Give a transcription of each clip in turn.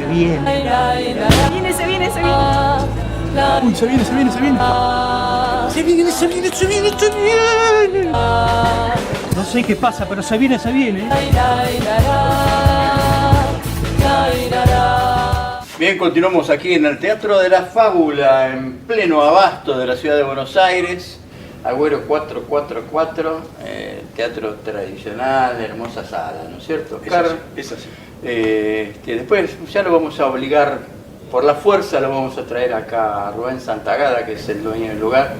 viene. Viene, se viene. Uy, se viene. Se viene. No sé qué pasa, pero se viene. Bien, continuamos aquí en el Teatro de la Fábula, en pleno abasto de la ciudad de Buenos Aires. Agüero 444, teatro tradicional, hermosa sala, ¿no es cierto, Oscar? Es así. Después ya lo vamos a obligar, por la fuerza lo vamos a traer acá a Rubén Santagada, que es el dueño del lugar.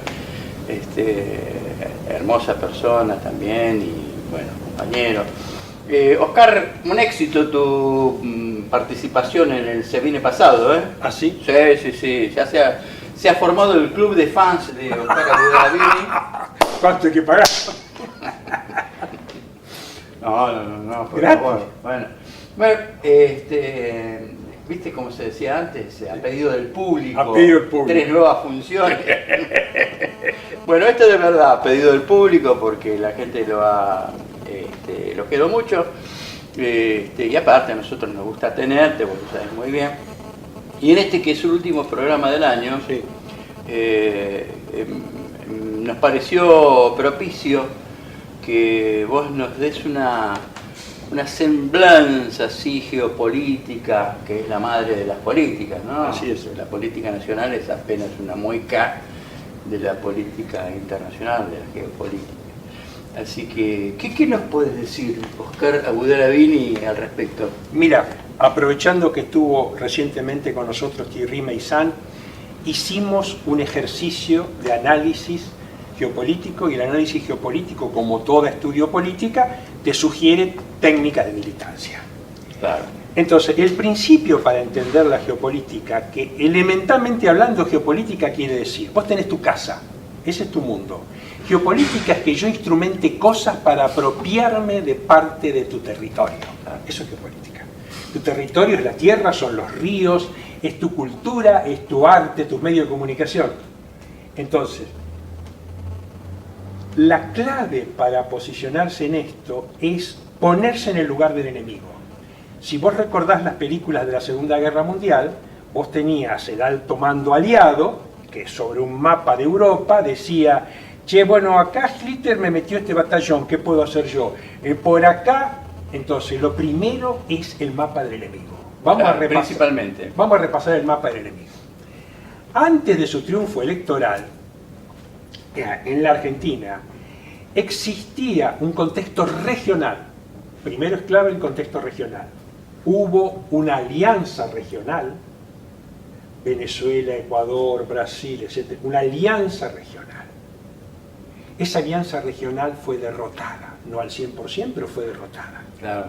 Hermosa persona también y bueno, compañero. Oscar, un éxito tu participación en el Se Viene pasado, ¿eh? ¿Ah, sí? Sí, ya se ha formado el club de fans de Oscar Abudalavini. ¿Cuánto hay que pagar? No, por ¿Gratis? favor. Bueno, ¿viste cómo se decía antes? A pedido del público. A pedido del público. 3 nuevas funciones. Bueno, esto de verdad, a pedido del público, porque la gente lo quedó mucho. Y aparte a nosotros nos gusta tenerte, vos lo sabés muy bien. Y en este que es el último programa del año, Sí. nos pareció propicio que vos nos des una semblanza así geopolítica, que es la madre de las políticas, ¿no? Así es. La política nacional es apenas una mueca de la política internacional, de la geopolítica. Así que, ¿qué nos puedes decir, Oscar Abudalavini, al respecto? Mira, aprovechando que estuvo recientemente con nosotros Thierry Meyssan, hicimos un ejercicio de análisis geopolítico, y el análisis geopolítico, como toda estudio política, te sugiere técnicas de militancia. Claro. Entonces, el principio para entender la geopolítica, que elementalmente hablando geopolítica quiere decir, vos tenés tu casa, ese es tu mundo. Geopolítica es que yo instrumente cosas para apropiarme de parte de tu territorio. Eso es geopolítica. Tu territorio es la tierra, son los ríos, es tu cultura, es tu arte, tus medios de comunicación. Entonces, la clave para posicionarse en esto es ponerse en el lugar del enemigo. Si vos recordás las películas de la Segunda Guerra Mundial, vos tenías el alto mando aliado, que sobre un mapa de Europa decía: che, bueno, acá Hitler me metió este batallón, ¿qué puedo hacer yo? Por acá, entonces, lo primero es el mapa del enemigo. Vamos a repasar el mapa del enemigo. Antes de su triunfo electoral, en la Argentina, existía un contexto regional. Primero es clave el contexto regional. Hubo una alianza regional, Venezuela, Ecuador, Brasil, etc. Una alianza regional. Esa alianza regional fue derrotada, no al 100%, pero fue derrotada. Claro.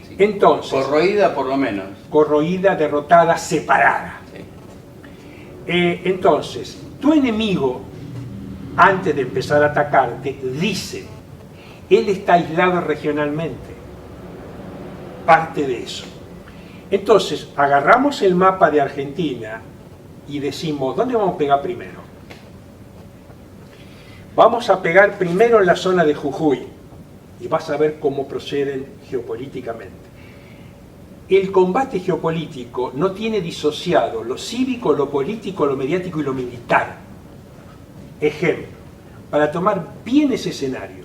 Sí. Entonces, corroída por lo menos. Corroída, derrotada, separada. Sí. Entonces, tu enemigo, antes de empezar a atacarte, dice, él está aislado regionalmente. Parte de eso. Entonces, agarramos el mapa de Argentina y decimos, ¿dónde vamos a pegar primero? Vamos a pegar primero en la zona de Jujuy y vas a ver cómo proceden geopolíticamente. El combate geopolítico no tiene disociado lo cívico, lo político, lo mediático y lo militar. Ejemplo, para tomar bien ese escenario.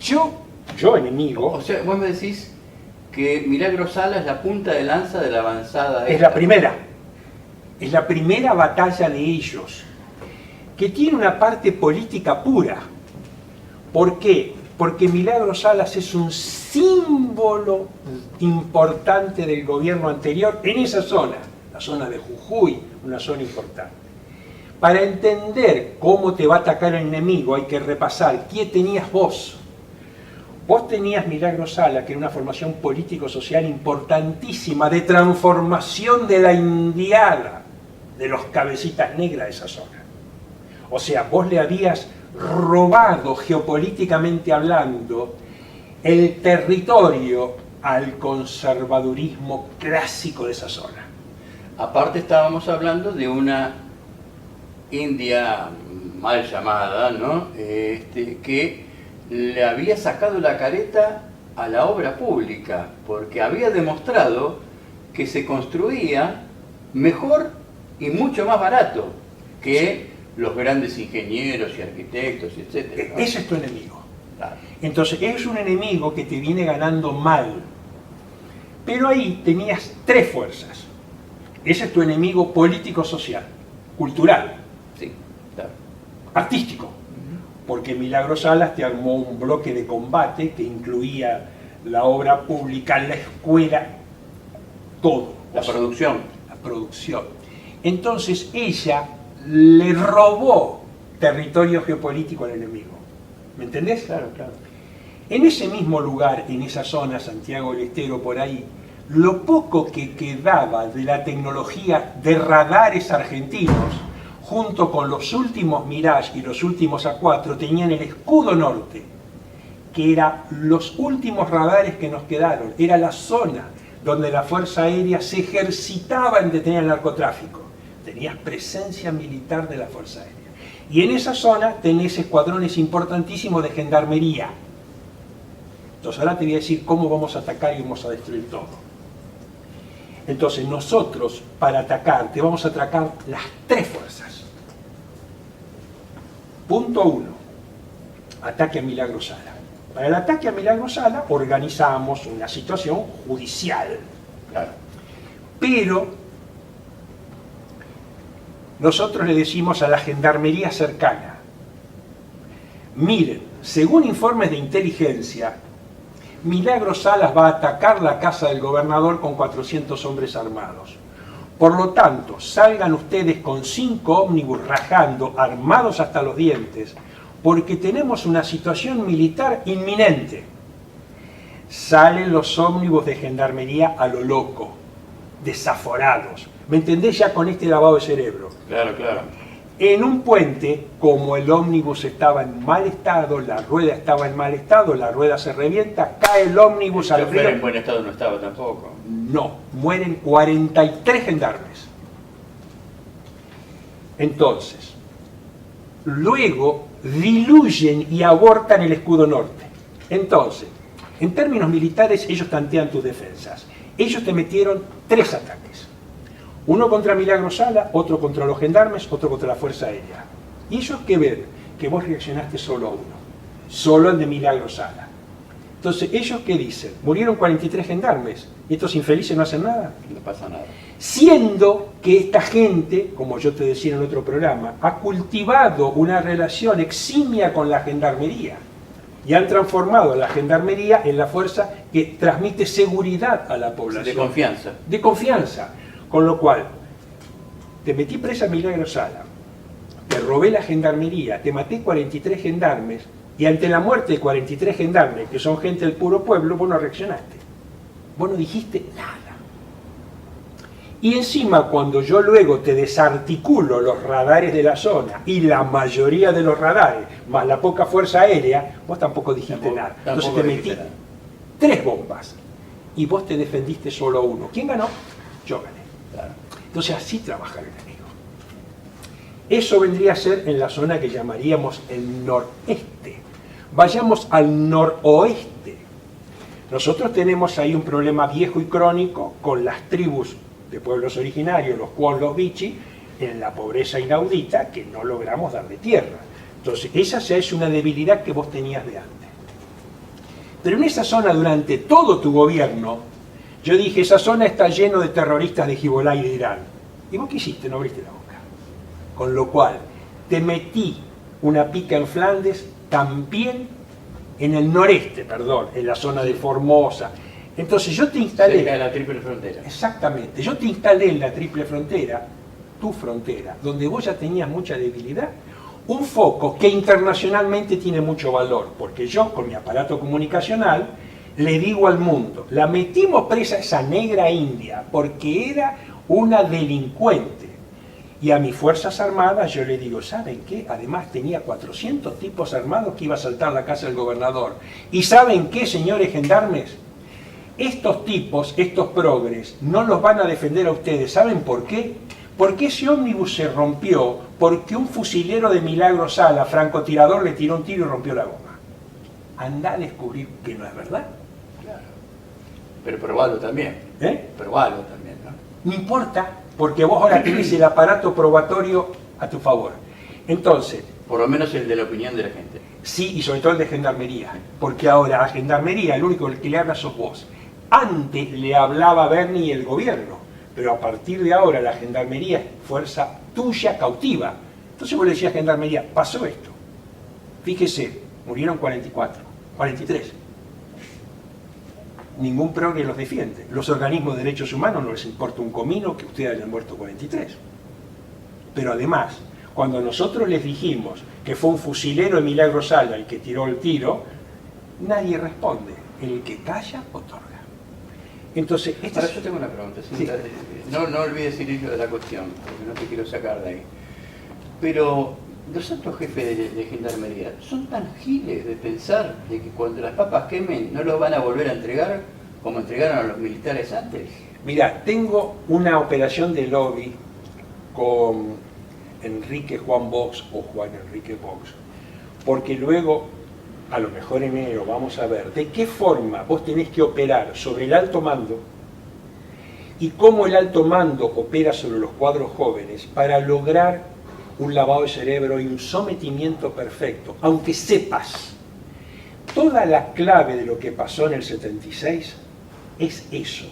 Yo enemigo... O sea, vos me decís que Milagro Sala es la punta de lanza de la avanzada. Es la primera. Es la primera batalla de ellos, que tiene una parte política pura. ¿Por qué? Porque Milagro Salas es un símbolo importante del gobierno anterior en esa zona, la zona de Jujuy, una zona importante. Para entender cómo te va a atacar el enemigo hay que repasar qué tenías vos. Vos tenías Milagro Sala, que era una formación político-social importantísima de transformación de la indiada, de los cabecitas negras de esa zona. O sea, vos le habías robado, geopolíticamente hablando, el territorio al conservadurismo clásico de esa zona. Aparte estábamos hablando de una India mal llamada, ¿no? Que le había sacado la careta a la obra pública, porque había demostrado que se construía mejor y mucho más barato que los grandes ingenieros y arquitectos, etc. ¿no? Ese es tu enemigo. Claro. Entonces, es un enemigo que te viene ganando mal. Pero ahí tenías tres fuerzas. Ese es tu enemigo político-social, cultural, Sí, claro. artístico. Porque Milagro Salas te armó un bloque de combate que incluía la obra pública, la escuela, todo. La producción. La producción. Entonces ella le robó territorio geopolítico al enemigo. ¿Me entendés? Claro, claro. En ese mismo lugar, en esa zona, Santiago del Estero, por ahí, lo poco que quedaba de la tecnología de radares argentinos, junto con los últimos Mirage y los últimos A4, tenían el escudo norte, que eran los últimos radares que nos quedaron. Era la zona donde la Fuerza Aérea se ejercitaba en detener el narcotráfico. Tenías presencia militar de la Fuerza Aérea. Y en esa zona tenés escuadrones importantísimos de gendarmería. Entonces ahora te voy a decir cómo vamos a atacar y vamos a destruir todo. Entonces nosotros, para atacar, te vamos a atacar las tres fuerzas. Punto 1. Ataque a Milagro Sala. Para el ataque a Milagro Sala organizamos una situación judicial. Claro. Pero nosotros le decimos a la gendarmería cercana, miren, según informes de inteligencia, Milagro Salas va a atacar la casa del gobernador con 400 hombres armados. Por lo tanto, salgan ustedes con 5 ómnibus rajando, armados hasta los dientes, porque tenemos una situación militar inminente. Salen los ómnibus de gendarmería a lo loco, desaforados. ¿Me entendés ya con este lavado de cerebro? Claro, claro. En un puente, como el ómnibus estaba en mal estado, la rueda estaba en mal estado, la rueda se revienta, cae el ómnibus al El chofer río. en buen estado no estaba tampoco. No, mueren 43 gendarmes. Entonces, luego diluyen y abortan el escudo norte. Entonces, en términos militares, ellos tantean tus defensas. Ellos te metieron 3 ataques. Uno contra Milagro Sala, otro contra los gendarmes, otro contra la Fuerza Aérea. Y ellos que ven que vos reaccionaste solo a uno, solo al de Milagro Sala. Entonces, ¿ellos qué dicen? Murieron 43 gendarmes y estos infelices no hacen nada. No pasa nada. Siendo que esta gente, como yo te decía en otro programa, ha cultivado una relación eximia con la gendarmería y han transformado a la gendarmería en la fuerza que transmite seguridad a la población. De confianza. De confianza. Con lo cual, te metí presa a Milagro Sala, te robé la gendarmería, te maté 43 gendarmes, y ante la muerte de 43 gendarmes, que son gente del puro pueblo, vos no reaccionaste. Vos no dijiste nada. Y encima, cuando yo luego te desarticulo los radares de la zona, y la mayoría de los radares, más la poca fuerza aérea, vos tampoco dijiste nada. Entonces te metí 3 bombas, y vos te defendiste solo uno. ¿Quién ganó? Yo gané. Claro. Entonces así trabaja el enemigo. Eso vendría a ser en la zona que llamaríamos el noreste. Vayamos al noroeste. Nosotros tenemos ahí un problema viejo y crónico con las tribus de pueblos originarios, los Kwon, los Bichi, en la pobreza inaudita que no logramos darle tierra. Entonces esa ya es una debilidad que vos tenías de antes. Pero en esa zona durante todo tu gobierno, yo dije, esa zona está lleno de terroristas de Hezbollah y de Irán. Y vos qué hiciste, no abriste la boca. Con lo cual, te metí una pica en Flandes, también en el noreste, perdón, en la zona de Formosa. Entonces yo te instalé... Cerca de la triple frontera. Exactamente. Yo te instalé en la triple frontera, tu frontera, donde vos ya tenías mucha debilidad, un foco que internacionalmente tiene mucho valor, porque yo, con mi aparato comunicacional, le digo al mundo, la metimos presa a esa negra india porque era una delincuente. Y a mis Fuerzas Armadas yo le digo, ¿saben qué? Además tenía 400 tipos armados que iba a asaltar la casa del gobernador. ¿Y saben qué, señores gendarmes? Estos tipos, estos progres, no los van a defender a ustedes. ¿Saben por qué? Porque ese ómnibus se rompió porque un fusilero de Milagro Sala, francotirador, le tiró un tiro y rompió la goma. Andá a descubrir que no es verdad. Claro. Pero probalo también. Probalo también, ¿no? No importa, porque vos ahora tenés el aparato probatorio a tu favor. Entonces, Por lo menos el de la opinión de la gente. sí, y sobre todo el de Gendarmería, porque ahora a Gendarmería el único que le habla sos vos. Antes le hablaba Bernie y el gobierno, pero a partir de ahora la Gendarmería es fuerza tuya cautiva. Entonces vos le decías a Gendarmería, pasó esto. Fíjese, murieron 44, 43. Ningún progre los defiende. Los organismos de derechos humanos no les importa un comino que ustedes hayan muerto 43. Pero además, cuando nosotros les dijimos que fue un fusilero de Milagro Sala el que tiró el tiro, nadie responde. El que calla, otorga. Entonces, Ahora yo tengo una pregunta. ¿Sí? Sí. No olvides el hilo de la cuestión, porque no te quiero sacar de ahí. Pero los altos jefes de Gendarmería son tan giles de pensar de que cuando las papas quemen no los van a volver a entregar como entregaron a los militares antes. Mira, tengo una operación de lobby con Enrique Juan Box o Juan Enrique Box, porque luego, a lo mejor en enero, vamos a ver de qué forma vos tenés que operar sobre el alto mando y cómo el alto mando opera sobre los cuadros jóvenes para lograr un lavado de cerebro y un sometimiento perfecto, aunque sepas. Toda la clave de lo que pasó en el 76 es eso.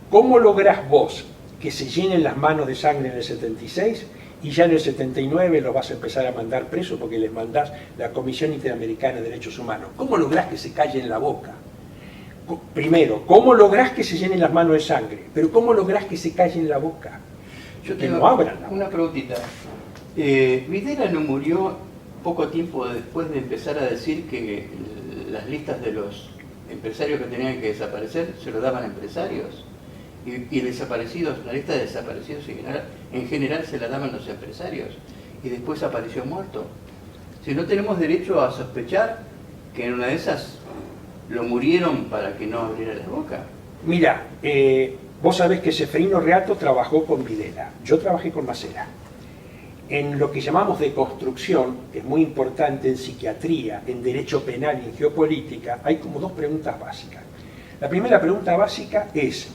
¿Cómo lográs vos que se llenen las manos de sangre en el 76 y ya en el 79 los vas a empezar a mandar presos porque les mandás la Comisión Interamericana de Derechos Humanos? ¿Cómo lográs que se callen la boca? Primero, ¿cómo lográs que se llenen las manos de sangre? Pero ¿cómo lográs que se callen la boca? Yo Que tengo no abran la boca. una preguntita. Videla no murió poco tiempo después de empezar a decir que las listas de los empresarios que tenían que desaparecer se lo daban a empresarios y desaparecidos, la lista de desaparecidos en general se la daban los empresarios y después apareció muerto. Si no tenemos derecho a sospechar que en una de esas lo murieron para que no abriera la boca. Mira, vos sabés que Seferino Reato trabajó con Videla, yo trabajé con Macera. En lo que llamamos deconstrucción, que es muy importante en psiquiatría, en derecho penal y en geopolítica, hay como dos preguntas básicas. La primera pregunta básica es,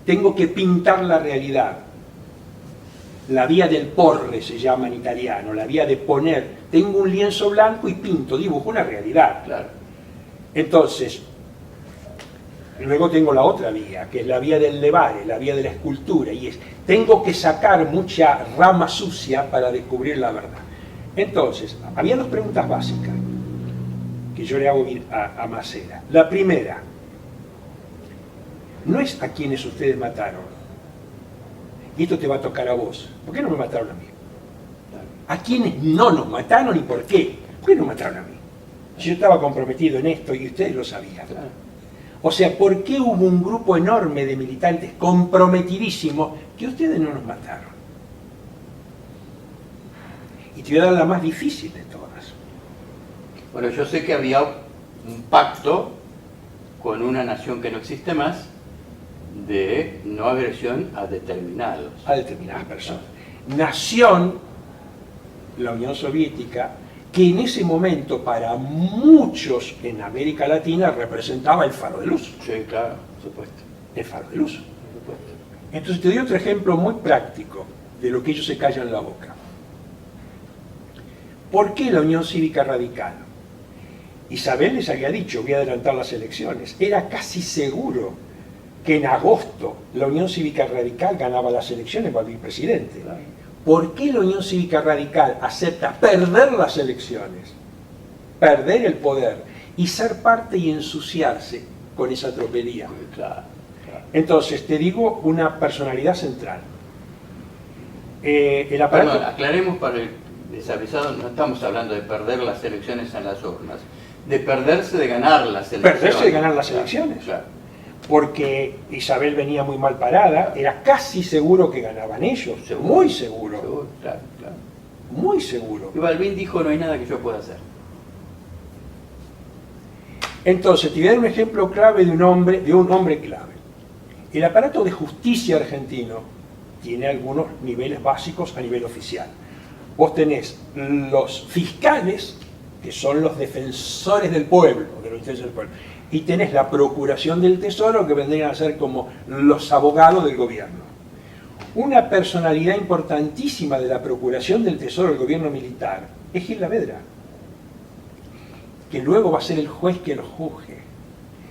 tengo que pintar la realidad. La vía del porre se llama en italiano, la vía de poner. Tengo un lienzo blanco y pinto, dibujo una realidad. Claro. Entonces, luego tengo la otra vía, que es la vía del levare, la vía de la escultura, y es, tengo que sacar mucha rama sucia para descubrir la verdad. Entonces, había dos preguntas básicas que yo le hago a Macera. La primera, no es a quienes ustedes mataron, y esto te va a tocar a vos. ¿Por qué no me mataron a mí? ¿A quienes no nos mataron y por qué? ¿Por qué no mataron a mí? Si yo estaba comprometido en esto y ustedes lo sabían. Claro. O sea, ¿por qué hubo un grupo enorme de militantes comprometidísimos que ustedes no nos mataron? Y te voy a dar la más difícil de todas. Bueno, yo sé que había un pacto con una nación que no existe más de no agresión a determinados. A determinadas personas. Nación, la Unión Soviética, que en ese momento para muchos en América Latina representaba el faro de luz. Sí, claro, por supuesto. El faro de luz. Por supuesto. Entonces te doy otro ejemplo muy práctico de lo que ellos se callan la boca. ¿Por qué la Unión Cívica Radical? Isabel les había dicho, voy a adelantar las elecciones. Era casi seguro que en agosto la Unión Cívica Radical ganaba las elecciones para el presidente. Claro. ¿Por qué la Unión Cívica Radical acepta perder las elecciones, perder el poder y ser parte y ensuciarse con esa tropelía? Claro, claro. Entonces, te digo una personalidad central. El aparato... Perdón, aclaremos para el desavisado, no estamos hablando de perder las elecciones en las urnas, de perderse de ganar las elecciones. Perderse de ganar las elecciones. Claro. Porque Isabel venía muy mal parada, era casi seguro que ganaban ellos, muy seguro, Seguro, claro, claro. muy seguro. Y Balbín dijo, no hay nada que yo pueda hacer. Entonces, te voy a dar un ejemplo clave de un hombre clave. El aparato de justicia argentino tiene algunos niveles básicos a nivel oficial. Vos tenés los fiscales, que son los defensores del pueblo, de los Ministerio del Pueblo. Y tenés la Procuración del Tesoro, que vendrían a ser como los abogados del gobierno. Una personalidad importantísima de la Procuración del Tesoro del gobierno militar es Gil Lavedra, que luego va a ser el juez que lo juzgue.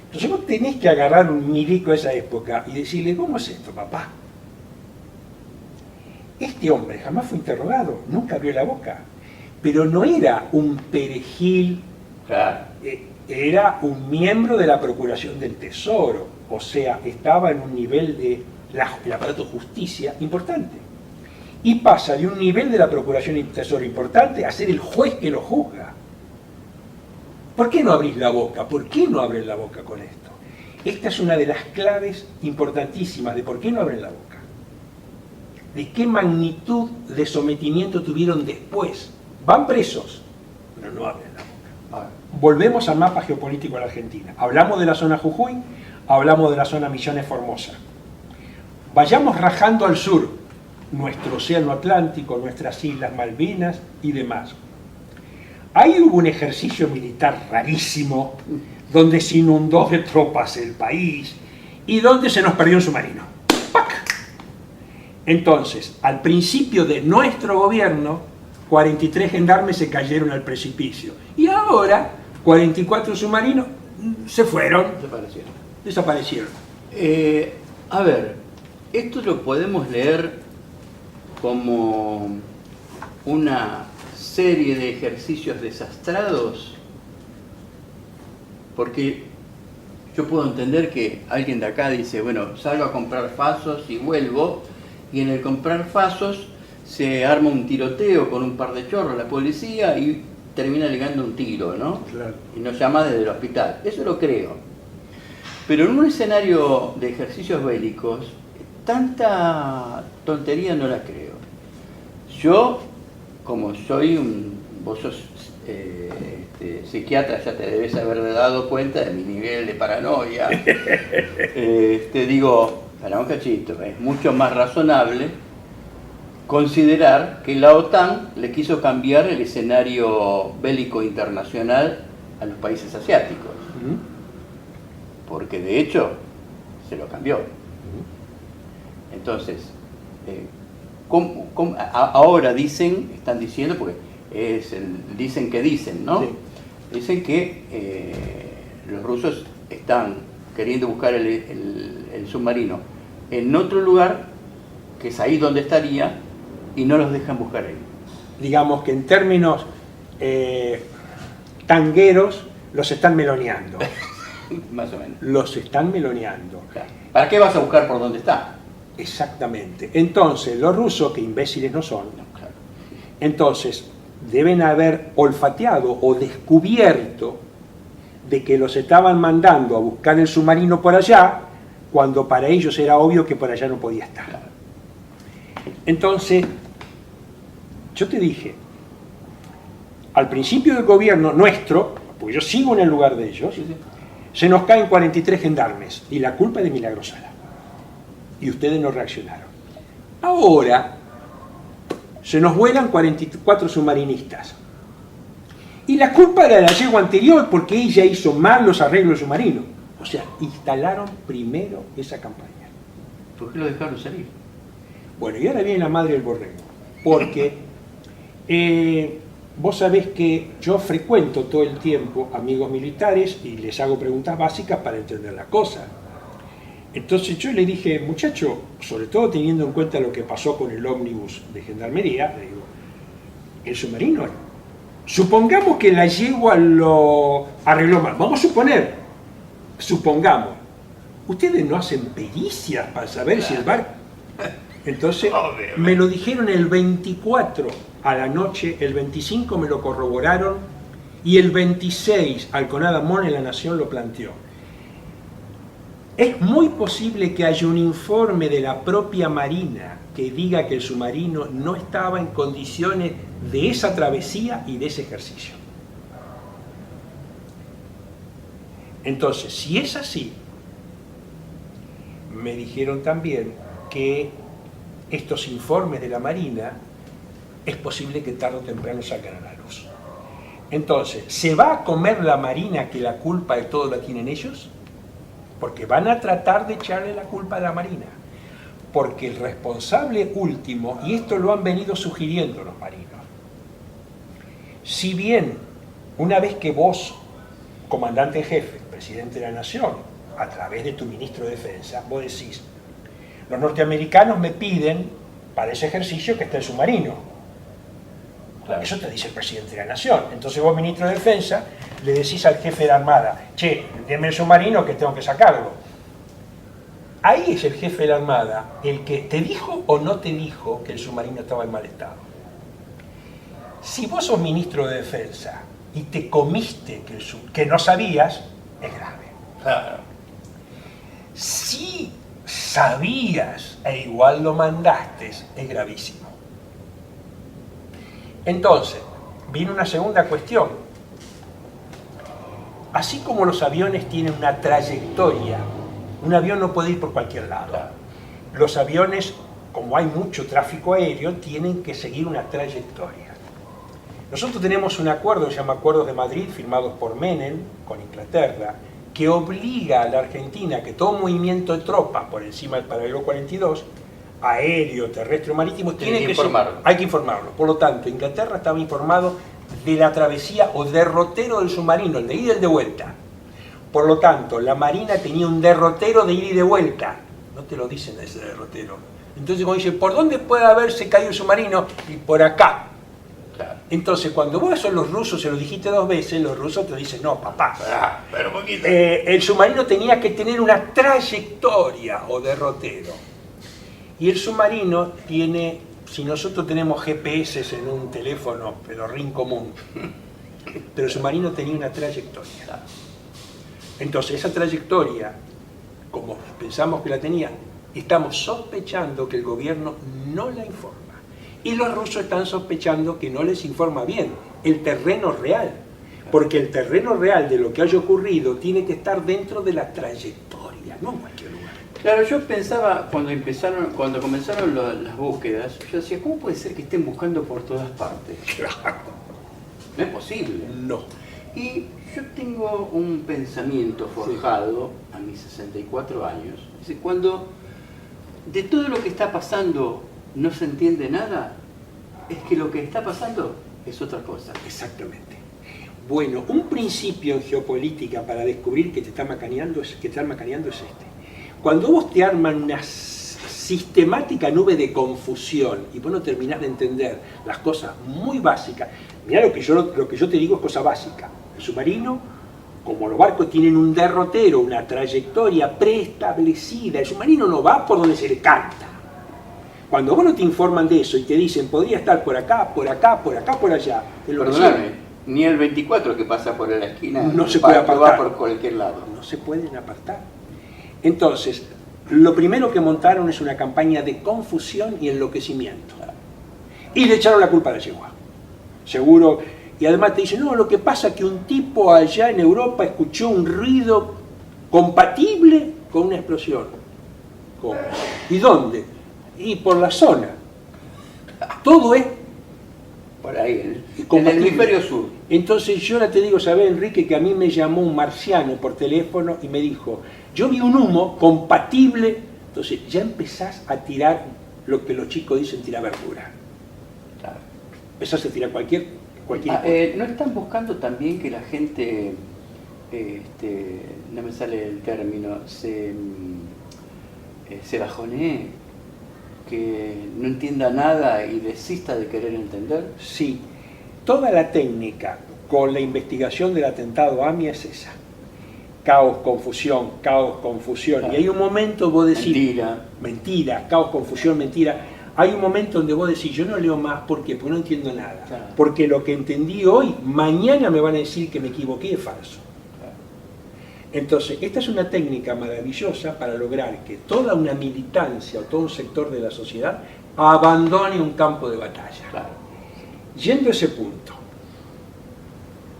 Entonces vos tenés que agarrar un milico de esa época y decirle, ¿cómo es esto, papá? Este hombre jamás fue interrogado, nunca abrió la boca, pero no era un perejil, Claro. era un miembro de la Procuración del Tesoro, o sea, estaba en un nivel de el aparato de justicia importante. Y pasa de un nivel de la Procuración del Tesoro importante a ser el juez que lo juzga. ¿Por qué no abrís la boca? ¿Por qué no abren la boca con esto? Esta es una de las claves importantísimas de por qué no abren la boca. De qué magnitud de sometimiento tuvieron después. Van presos, pero no abren la boca. Volvemos al mapa geopolítico de la Argentina. Hablamos de la zona Jujuy, hablamos de la zona Misiones-Formosa. Vayamos rajando al sur, nuestro océano Atlántico, nuestras islas Malvinas y demás. Ahí hubo un ejercicio militar rarísimo, donde se inundó de tropas el país y donde se nos perdió un submarino. ¡Pac! Entonces, al principio de nuestro gobierno, 43 gendarmes se cayeron al precipicio. Y ahora, 44 submarinos se fueron, desaparecieron. A ver, esto lo podemos leer como una serie de ejercicios desastrados, porque yo puedo entender que alguien de acá dice, bueno, salgo a comprar fasos y vuelvo, y en el comprar fasos se arma un tiroteo con un par de chorros la policía y termina ligando un tiro, ¿no? Claro. Y nos llama desde el hospital. Eso lo creo. Pero en un escenario de ejercicios bélicos, tanta tontería no la creo. Yo, como soy vos sos psiquiatra, ya te debes haber dado cuenta de mi nivel de paranoia. Te digo, para un cachito, es mucho más razonable considerar que la OTAN le quiso cambiar el escenario bélico internacional a los países asiáticos. Porque de hecho se lo cambió. Entonces, ahora están diciendo, porque dicen que dicen, ¿no? Sí. Dicen que los rusos están queriendo buscar el submarino en otro lugar, que es ahí donde estaría, y no los dejan buscar ahí. Digamos que en términos tangueros, los están meloneando. Más o menos. Los están meloneando. Claro. ¿Para qué vas a buscar por dónde está? Exactamente. Entonces, los rusos, que imbéciles no son, Claro. entonces deben haber olfateado o descubierto de que los estaban mandando a buscar el submarino por allá, cuando para ellos era obvio que por allá no podía estar. Claro. Entonces, yo te dije, al principio del gobierno nuestro, porque yo sigo en el lugar de ellos, Sí, sí. se nos caen 43 gendarmes y la culpa es de Milagro Sala. Y ustedes no reaccionaron. Ahora se nos vuelan 44 submarinistas. Y la culpa era de la yegua anterior porque ella hizo mal los arreglos submarinos. O sea, instalaron primero esa campaña. ¿Por qué lo dejaron salir? Bueno, y ahora viene la madre del borrego. Porque vos sabés que yo frecuento todo el tiempo amigos militares y les hago preguntas básicas para entender la cosa. Entonces yo le dije, muchacho, sobre todo teniendo en cuenta lo que pasó con el ómnibus de Gendarmería, le digo, el submarino, supongamos que la yegua lo arregló mal, vamos a suponer, supongamos, ustedes no hacen pericias para saber si el barco... Entonces me lo dijeron el 24 a la noche, el 25 me lo corroboraron y el 26 Alconada Mon en La Nación lo planteó. Es muy posible que haya un informe de la propia Marina que diga que el submarino no estaba en condiciones de esa travesía y de ese ejercicio. Entonces, si es así, me dijeron también que estos informes de la Marina es posible que tarde o temprano salgan a la luz. Entonces, ¿se va a comer la Marina que la culpa de todo la tienen ellos? Porque van a tratar de echarle la culpa a la Marina. Porque el responsable último, y esto lo han venido sugiriendo los marinos, si bien una vez que vos, comandante en jefe, presidente de la Nación, a través de tu ministro de Defensa, vos decís, los norteamericanos me piden para ese ejercicio que esté el submarino. Claro. Eso te dice el presidente de la Nación. Entonces vos, ministro de Defensa, le decís al jefe de la Armada, che, denme el submarino que tengo que sacarlo. Ahí es el jefe de la Armada el que te dijo o no te dijo que el submarino estaba en mal estado. Si vos sos ministro de Defensa y te comiste que no sabías, es grave. Claro. Si sabías e igual lo mandaste, es gravísimo. Entonces, viene una segunda cuestión. Así como los aviones tienen una trayectoria, un avión no puede ir por cualquier lado. Claro. Los aviones, como hay mucho tráfico aéreo, tienen que seguir una trayectoria. Nosotros tenemos un acuerdo, se llama Acuerdo de Madrid, firmados por Menem con Inglaterra, que obliga a la Argentina que todo movimiento de tropas por encima del paralelo 42, aéreo, terrestre o marítimo, tiene que informarlo. Hay que informarlo. Por lo tanto, Inglaterra estaba informado de la travesía o derrotero del submarino, el de ida y el de vuelta. Por lo tanto, la Marina tenía un derrotero de ida y de vuelta. No te lo dicen ese derrotero. Entonces, cuando dicen, ¿por dónde puede haberse caído el submarino? Y por acá. Claro. Entonces, cuando vos eso a los rusos se lo dijiste 2 veces, los rusos te dicen, no, papá. Pero poquito. El submarino tenía que tener una trayectoria o derrotero. Y el submarino tiene, si nosotros tenemos GPS en un teléfono, pero rin común, pero el submarino tenía una trayectoria. Entonces, esa trayectoria, como pensamos que la tenía, estamos sospechando que el gobierno no la informa. Y los rusos están sospechando que no les informa bien el terreno real. Porque el terreno real de lo que haya ocurrido tiene que estar dentro de la trayectoria, no en cualquier lugar. Claro, yo pensaba, cuando comenzaron las búsquedas, yo decía, ¿cómo puede ser que estén buscando por todas partes? Claro. No es posible. No. Y yo tengo un pensamiento forjado a mis 64 años. Dice, cuando de todo lo que está pasando no se entiende nada, es que lo que está pasando es otra cosa. Exactamente. Bueno, un principio en geopolítica para descubrir que te están macaneando es este. Cuando vos te arman una sistemática nube de confusión y vos no terminás de entender las cosas muy básicas, mirá lo que yo te digo es cosa básica. El submarino, como los barcos tienen un derrotero, una trayectoria preestablecida, el submarino no va por donde se le canta. Cuando vos no te informan de eso y te dicen podría estar por acá, por acá, por acá, por allá. Perdóname, ni el 24 que pasa por la esquina no se puede apartar. Va por cualquier lado. No se pueden apartar. Entonces, lo primero que montaron es una campaña de confusión y enloquecimiento. Y le echaron la culpa a la yegua. Seguro. Y además te dicen, no, lo que pasa es que un tipo allá en Europa escuchó un ruido compatible con una explosión. ¿Cómo? ¿Y dónde? Y por la zona. Todo es por ahí, en el hemisferio sur. Entonces yo ahora te digo, ¿sabés, Enrique? Que a mí me llamó un marciano por teléfono y me dijo, yo vi un humo compatible. Entonces ya empezás a tirar lo que los chicos dicen, tirar verdura. Claro. Empezás a tirar cualquier ¿No están buscando también que la gente, no me sale el término, se bajonee, que no entienda nada y desista de querer entender? Sí, toda la técnica con la investigación del atentado AMIA es esa. Caos, confusión, claro. Y hay un momento vos decís... Mentira, caos, confusión, mentira. Hay un momento donde vos decís, yo no leo más, ¿por qué? Porque no entiendo nada. Claro. Porque lo que entendí hoy, mañana me van a decir que me equivoqué, es falso. Claro. Entonces, esta es una técnica maravillosa para lograr que toda una militancia o todo un sector de la sociedad abandone un campo de batalla. Claro. Yendo a ese punto.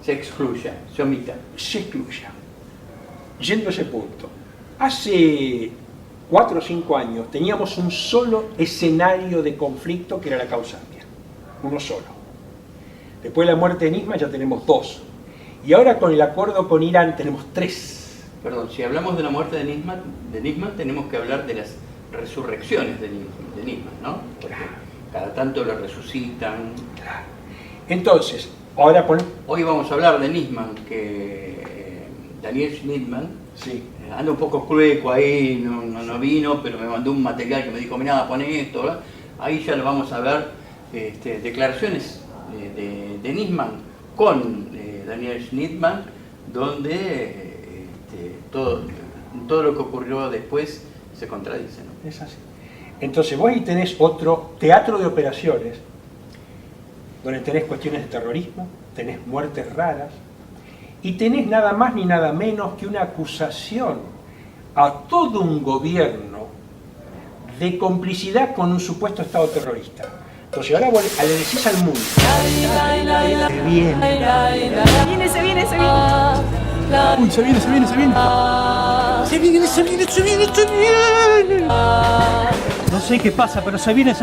Se excluya, se omita. Se excluya. Yendo a ese punto. Hace 4 o 5 años teníamos un solo escenario de conflicto que era la causa AMIA. Uno solo. Después de la muerte de Nisman ya tenemos 2. Y ahora con el acuerdo con Irán tenemos 3. Perdón, si hablamos de la muerte de Nisman tenemos que hablar de las resurrecciones de Nisman, ¿no? Porque cada tanto lo resucitan. Claro. Entonces, ahora Hoy vamos a hablar de Nisman, que Daniel Schnittman sí. anda un poco crueco ahí, no vino, pero me mandó un material que me dijo, mirá, poné esto, ¿verdad? Ahí ya lo vamos a ver, declaraciones de Nisman con Daniel Schnittman, donde todo lo que ocurrió después se contradice, ¿no? Es así. Entonces vos ahí tenés otro teatro de operaciones, donde tenés cuestiones de terrorismo, tenés muertes raras, y tenés nada más ni nada menos que una acusación a todo un gobierno de complicidad con un supuesto Estado terrorista. Entonces ahora vos le decís al mundo, Se viene. Se viene. Uy, se viene. Se viene. No sé qué pasa, pero se viene.